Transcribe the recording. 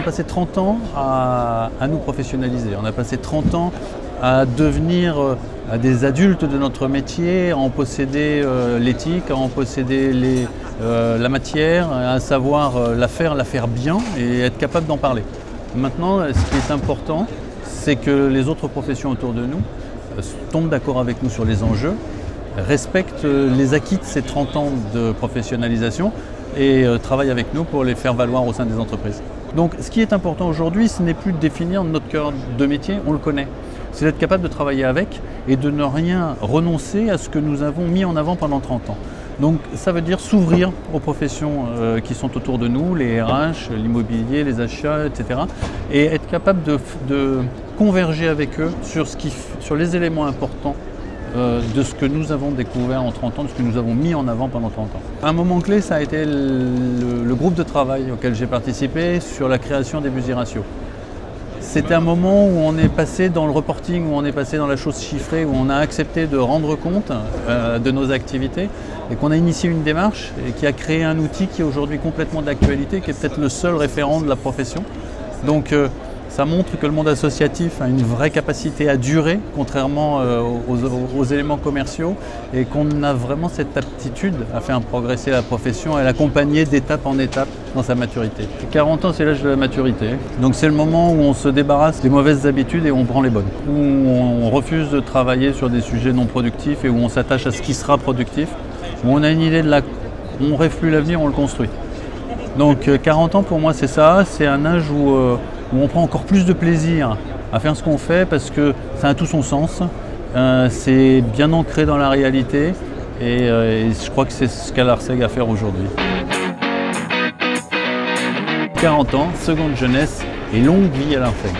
passé 30 ans à nous professionnaliser. On a passé 30 ans à devenir des adultes de notre métier, à en posséder l'éthique, à en posséder la matière, à savoir la faire bien et être capable d'en parler. Maintenant, ce qui est important, c'est que les autres professions autour de nous tombent d'accord avec nous sur les enjeux, respectent les acquis de ces 30 ans de professionnalisation et travaillent avec nous pour les faire valoir au sein des entreprises. Donc ce qui est important aujourd'hui, ce n'est plus de définir notre cœur de métier, on le connaît. C'est d'être capable de travailler avec et de ne rien renoncer à ce que nous avons mis en avant pendant 30 ans. Donc ça veut dire s'ouvrir aux professions qui sont autour de nous, les RH, l'immobilier, les achats, etc. Et être capable de converger avec eux sur les éléments importants de ce que nous avons découvert en 30 ans, de ce que nous avons mis en avant pendant 30 ans. Un moment clé, ça a été le groupe de travail auquel j'ai participé sur la création des busy ratios. C'était un moment où on est passé dans le reporting, où on est passé dans la chose chiffrée, où on a accepté de rendre compte de nos activités et qu'on a initié une démarche et qui a créé un outil qui est aujourd'hui complètement d'actualité, qui est peut-être le seul référent de la profession. Donc ça montre que le monde associatif a une vraie capacité à durer, contrairement aux éléments commerciaux, et qu'on a vraiment cette aptitude à faire progresser la profession et à l'accompagner d'étape en étape dans sa maturité. 40 ans, c'est l'âge de la maturité, donc c'est le moment où on se débarrasse des mauvaises habitudes et on prend les bonnes, où on refuse de travailler sur des sujets non productifs et où on s'attache à ce qui sera productif, où on a une idée on ne rêve plus l'avenir, on le construit. Donc 40 ans pour moi c'est ça, c'est un âge où on prend encore plus de plaisir à faire ce qu'on fait parce que ça a tout son sens, c'est bien ancré dans la réalité et je crois que c'est ce qu'a l'Arseg à faire aujourd'hui. 40 ans, seconde jeunesse et longue vie à l'Arseg.